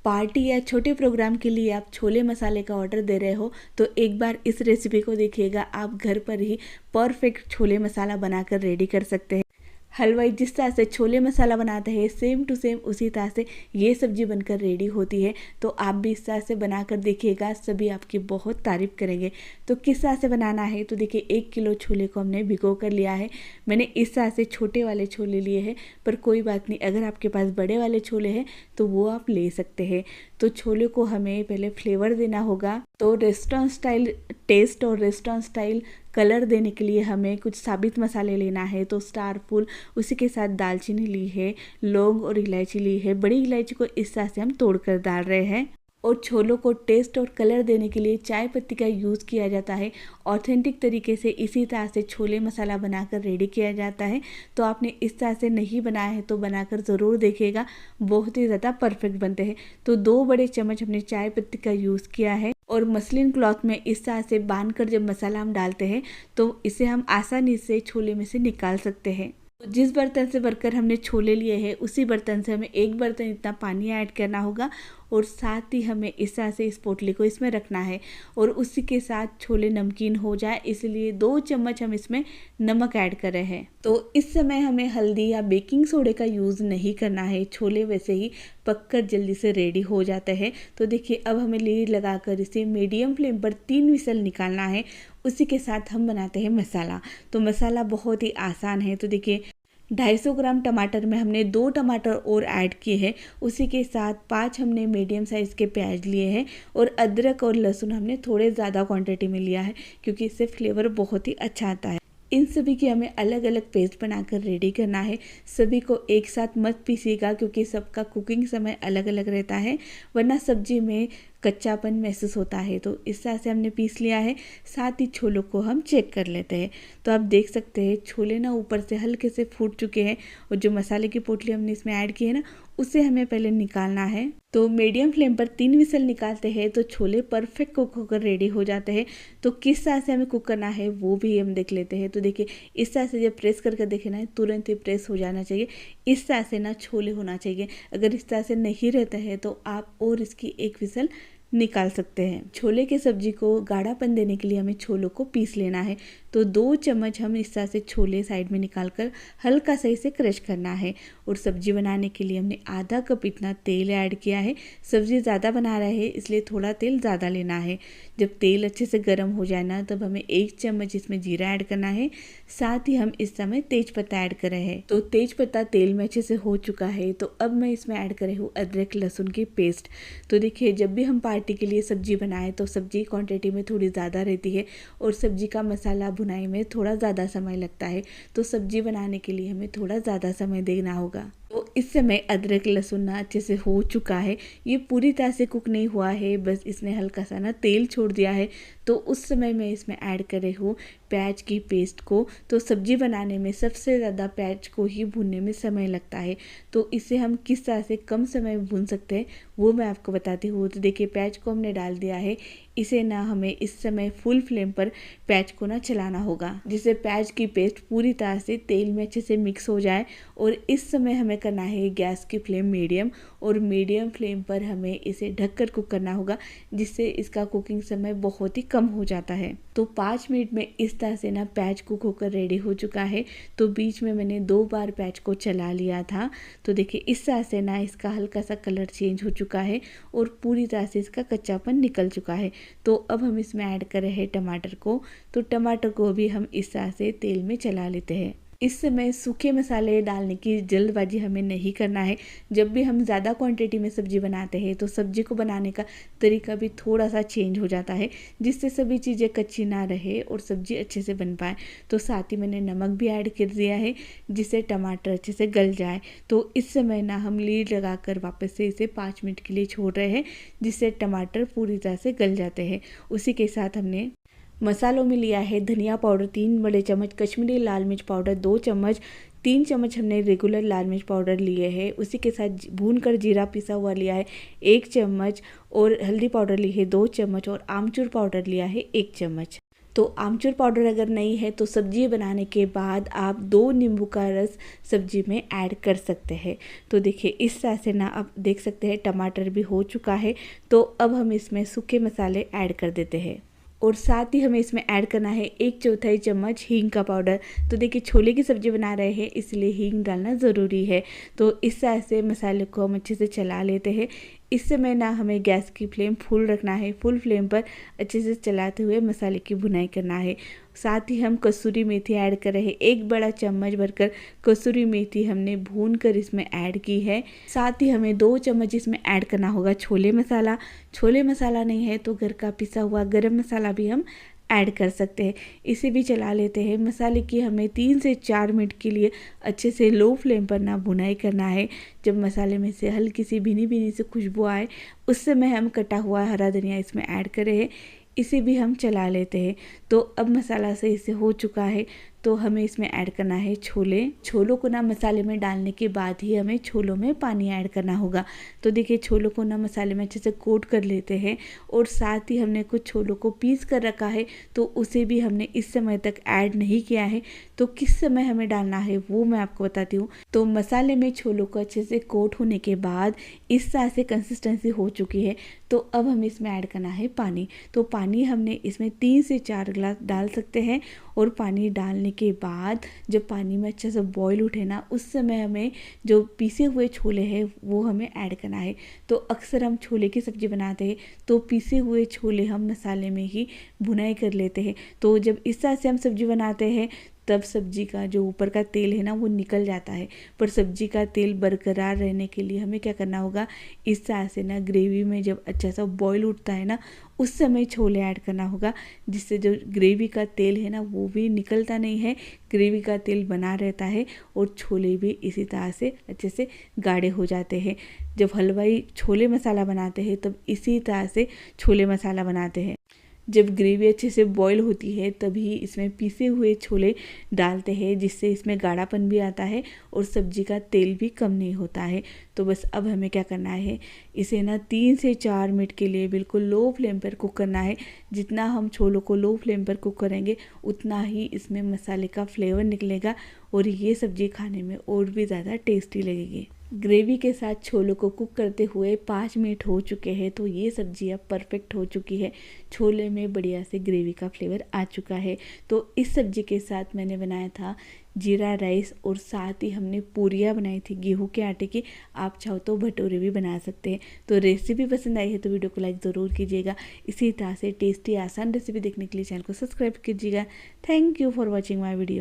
Party या छोटे programme के लिए आप छोले मसाले का ऑर्डर दे रहे हो तो एक बार इस रेसिपी को देखिएगा। आप घर पर ही परफेक्ट छोले मसाला बनाकर रेडी कर सकते हैं। हलवाई जिस तरह से छोले मसाला बनाते हैं सेम टू सेम उसी तरह से ये सब्जी बनकर रेडी होती है। तो आप भी इस तरह से बनाकर देखिएगा, सभी आपकी बहुत तारीफ करेंगे। तो किस तरह से बनाना है तो देखिए, 1 किलो छोले को हमने भिगो कर लिया है। मैंने इस तरह से छोटे वाले छोले लिए हैं, पर कोई बात नहीं, अगर आपके पास बड़े वाले छोले हैं तो वो आप ले सकते हैं। तो छोले को हमें पहले फ्लेवर देना होगा। तो रेस्टोरेंट स्टाइल टेस्ट और रेस्टोरेंट स्टाइल कलर देने के लिए हमें कुछ साबित मसाले लेना है। तो स्टार फूल, उसी के साथ दालचीनी ली है, लौंग और इलायची ली है। बड़ी इलायची को इस तरह से हम तोड़कर डाल रहे हैं। और छोलों को टेस्ट और कलर देने के लिए चाय पत्ती का यूज़ किया जाता है। ऑथेंटिक तरीके से इसी तरह से छोले मसाला बनाकर रेडी किया जाता है। तो आपने इस तरह से नहीं बनाया है तो बनाकर ज़रूर देखिएगा, बहुत ही ज़्यादा परफेक्ट बनते हैं। तो 2 बड़े चम्मच हमने चाय पत्ती का यूज़ किया है। और मसलिन क्लॉथ में इस तरह से बांधकर जब मसाला हम डालते हैं तो इसे हम आसानी से छोले में से निकाल सकते हैं। तो जिस बर्तन से भरकर हमने छोले लिए हैं उसी बर्तन से हमें 1 बर्तन इतना पानी ऐड करना होगा। और साथ ही हमें इस तरह से इस पोटली को इसमें रखना है और उसी के साथ छोले नमकीन हो जाए, इसलिए 2 चम्मच हम इसमें नमक ऐड कर रहे हैं। तो इस समय हमें हल्दी या बेकिंग सोडे का यूज़ नहीं करना है। छोले वैसे ही पककर जल्दी से रेडी हो जाते हैं। तो देखिए, अब हमें लीड लगाकर इसे मीडियम फ्लेम पर 3 विसल निकालना है। उसी के साथ हम बनाते हैं मसाला। तो मसाला बहुत ही आसान है। तो देखिए, 250 ग्राम टमाटर में हमने 2 टमाटर और ऐड किए हैं। उसी के साथ 5 हमने मीडियम साइज़ के प्याज लिए हैं। और अदरक और लहसुन हमने थोड़े ज़्यादा क्वांटिटी में लिया है, क्योंकि इससे फ्लेवर बहुत ही अच्छा आता है। इन सभी की हमें अलग अलग पेस्ट बनाकर रेडी करना है। सभी को एक साथ मत पीसिएगा, क्योंकि सबका कुकिंग समय अलग अलग रहता है, वरना सब्जी में कच्चापन महसूस होता है। तो इस तरह से हमने पीस लिया है। साथ ही छोलों को हम चेक कर लेते हैं। तो आप देख सकते हैं छोले ना ऊपर से हल्के से फूट चुके हैं। और जो मसाले की पोटली हमने इसमें ऐड की है ना, उसे हमें पहले निकालना है। तो मीडियम फ्लेम पर 3 विसल निकालते हैं तो छोले परफेक्ट कुक होकर रेडी हो जाते हैं। तो किस तरह से हमें कुक करना है वो भी हम देख लेते हैं। तो देखिए, इस तरह से जब प्रेस करके देखे ना, तुरंत ही प्रेस हो जाना चाहिए। इस तरह से ना छोले होना चाहिए। अगर इस तरह से नहीं रहता है तो आप और इसकी 1 विसल निकाल सकते हैं। छोले के सब्जी को गाढ़ापन देने के लिए हमें छोलों को पीस लेना है। तो 2 चम्मच हम इस तरह से छोले साइड में निकालकर हल्का सा इसे क्रश करना है। और सब्जी बनाने के लिए हमने आधा कप इतना तेल ऐड किया है। सब्जी ज़्यादा बना रहे हैं इसलिए थोड़ा तेल ज़्यादा लेना है। जब तेल अच्छे से गर्म हो जाए ना, तब हमें 1 चम्मच इसमें जीरा ऐड करना है। साथ ही हम इस समय तेज पत्ता ऐड कर रहे हैं। तो तेज पत्ता तेल में अच्छे से हो चुका है। तो अब मैं इसमें ऐड कर रही हूँ अदरक लहसुन की पेस्ट। तो देखिए, जब भी हम पार्टी के लिए सब्जी बनाएं तो सब्जी क्वांटिटी में थोड़ी ज़्यादा रहती है और सब्जी का मसाला भुनाई में थोड़ा ज़्यादा समय लगता है। तो सब्जी बनाने के लिए हमें थोड़ा ज़्यादा समय देना होगा। तो इस समय अदरक लहसुन ना अच्छे से हो चुका है। ये पूरी तरह से कुक नहीं हुआ है, बस इसने हल्का सा ना तेल छोड़ दिया है। तो उस समय मैं इसमें ऐड कर रही हूँ प्याज की पेस्ट को। तो सब्जी बनाने में सबसे ज़्यादा प्याज को ही भूनने में समय लगता है। तो इसे हम किस तरह से कम समय में भून सकते हैं वो मैं आपको बताती हूँ। तो देखिए, प्याज को हमने डाल दिया है। इसे ना हमें इस समय फुल फ्लेम पर प्याज को ना चलाना होगा, जिससे प्याज की पेस्ट पूरी तरह से तेल में अच्छे से मिक्स हो जाए। और इस समय हमें करना है गैस की फ्लेम मीडियम, और मीडियम फ्लेम पर हमें इसे ढककर कुक करना होगा, जिससे इसका कुकिंग समय बहुत ही कम हो जाता है। तो 5 मिनट में इस तरह से ना प्याज कुक होकर रेडी हो चुका है। तो बीच में मैंने 2 बार प्याज को चला लिया था। तो देखिए, इस तरह से ना इसका हल्का सा कलर चेंज हो चुका है और पूरी तरह से इसका कच्चापन निकल चुका है। तो अब हम इसमें ऐड कर रहे हैं टमाटर को। तो टमाटर को भी हम इस तरह से तेल में चला लेते हैं। इस समय सूखे मसाले डालने की जल्दबाजी हमें नहीं करना है। जब भी हम ज़्यादा क्वांटिटी में सब्जी बनाते हैं तो सब्जी को बनाने का तरीका भी थोड़ा सा चेंज हो जाता है, जिससे सभी चीज़ें कच्ची ना रहे और सब्जी अच्छे से बन पाए। तो साथ ही मैंने नमक भी ऐड कर दिया है, जिससे टमाटर अच्छे से गल जाए। तो इस समय ना हम लीड लगाकर वापस से इसे 5 मिनट के लिए छोड़ रहे हैं, जिससे टमाटर पूरी तरह से गल जाते हैं। उसी के साथ हमने मसालों में लिया है धनिया पाउडर 3 बड़े चम्मच, कश्मीरी लाल मिर्च पाउडर 2 चम्मच, 3 चम्मच हमने रेगुलर लाल मिर्च पाउडर लिए हैं। उसी के साथ भूनकर जीरा पिसा हुआ लिया है 1 चम्मच, और हल्दी पाउडर ली है 2 चम्मच, और आमचूर पाउडर लिया है 1 चम्मच। तो आमचूर पाउडर अगर नहीं है तो सब्जी बनाने के बाद आप 2 नींबू का रस सब्जी में ऐड कर सकते हैं। तो देखिए इस तरह से ना आप देख सकते हैं टमाटर भी हो चुका है। तो अब हम इसमें सूखे मसाले ऐड कर देते हैं और साथ ही हमें इसमें ऐड करना है 1/4 चम्मच हींग का पाउडर। तो देखिए छोले की सब्ज़ी बना रहे हैं इसलिए हींग डालना ज़रूरी है। तो इस तरह से मसाले को हम अच्छे से चला लेते हैं। इस समय ना हमें गैस की फ्लेम फुल रखना है, फुल फ्लेम पर अच्छे से चलाते हुए मसाले की भुनाई करना है। साथ ही हम कसूरी मेथी ऐड कर रहे हैं, 1 बड़ा चम्मच भरकर कसूरी मेथी हमने भून कर इसमें ऐड की है। साथ ही हमें 2 चम्मच इसमें ऐड करना होगा छोले मसाला। छोले मसाला नहीं है तो घर का पिसा हुआ गरम मसाला भी हम ऐड कर सकते हैं। इसे भी चला लेते हैं। मसाले की हमें 3 से 4 मिनट के लिए अच्छे से लो फ्लेम पर ना भुनाई करना है। जब मसाले में से हल्की सी भीनी भीनी से खुशबू आए उस समय हम कटा हुआ हरा धनिया इसमें ऐड कर रहे हैं। इसे भी हम चला लेते हैं। तो अब मसाला सही से हो चुका है तो हमें इसमें ऐड करना है छोले। छोलों को ना मसाले में डालने के बाद ही हमें छोलों में पानी ऐड करना होगा। तो देखिए छोलों को ना मसाले में अच्छे से कोट कर लेते हैं और साथ ही हमने कुछ छोलों को पीस कर रखा है तो उसे भी हमने इस समय तक ऐड नहीं किया है। तो किस समय हमें डालना है वो मैं आपको बताती हूँ। तो मसाले में छोलों को अच्छे से कोट होने के बाद इस तरह से कंसिस्टेंसी हो चुकी है। तो अब हमें इसमें ऐड करना है पानी। तो पानी हमने इसमें 3 से 4 गिलास डाल सकते हैं और पानी डालने के बाद जब पानी में अच्छे से बॉईल उठे ना उस समय हमें जो पीसे हुए छोले हैं वो हमें ऐड करना है। तो अक्सर हम छोले की सब्ज़ी बनाते हैं तो पीसे हुए छोले हम मसाले में ही भुनाई कर लेते हैं। तो जब इस तरह से हम सब्ज़ी बनाते हैं तब सब्जी का जो ऊपर का तेल है ना वो निकल जाता है। पर सब्जी का तेल बरकरार रहने के लिए हमें क्या करना होगा, इस तरह से ना ग्रेवी में जब अच्छा सा बॉईल उठता है ना उस समय छोले ऐड करना होगा, जिससे जो ग्रेवी का तेल है ना वो भी निकलता नहीं है, ग्रेवी का तेल बना रहता है और छोले भी इसी तरह से अच्छे से गाढ़े हो जाते हैं। जब हलवाई छोले मसाला बनाते हैं तब इसी तरह से छोले मसाला बनाते हैं। जब ग्रेवी अच्छे से बॉईल होती है तभी इसमें पीसे हुए छोले डालते हैं, जिससे इसमें गाढ़ापन भी आता है और सब्जी का तेल भी कम नहीं होता है। तो बस अब हमें क्या करना है, इसे ना 3 से 4 मिनट के लिए बिल्कुल लो फ्लेम पर कुक करना है। जितना हम छोलों को लो फ्लेम पर कुक करेंगे उतना ही इसमें मसाले का फ्लेवर निकलेगा और ये सब्ज़ी खाने में और भी ज़्यादा टेस्टी लगेगी। ग्रेवी के साथ छोलों को कुक करते हुए 5 मिनट हो चुके हैं तो ये सब्ज़ी अब परफेक्ट हो चुकी है। छोले में बढ़िया से ग्रेवी का फ्लेवर आ चुका है। तो इस सब्ज़ी के साथ मैंने बनाया था जीरा राइस और साथ ही हमने पूरियाँ बनाई थी गेहूं के आटे की। आप चाहो तो भटूरे भी बना सकते हैं। तो रेसिपी पसंद आई है तो वीडियो को लाइक ज़रूर कीजिएगा। इसी तरह से टेस्टी आसान रेसिपी देखने के लिए चैनल को सब्सक्राइब कीजिएगा। Thank you for watching my video.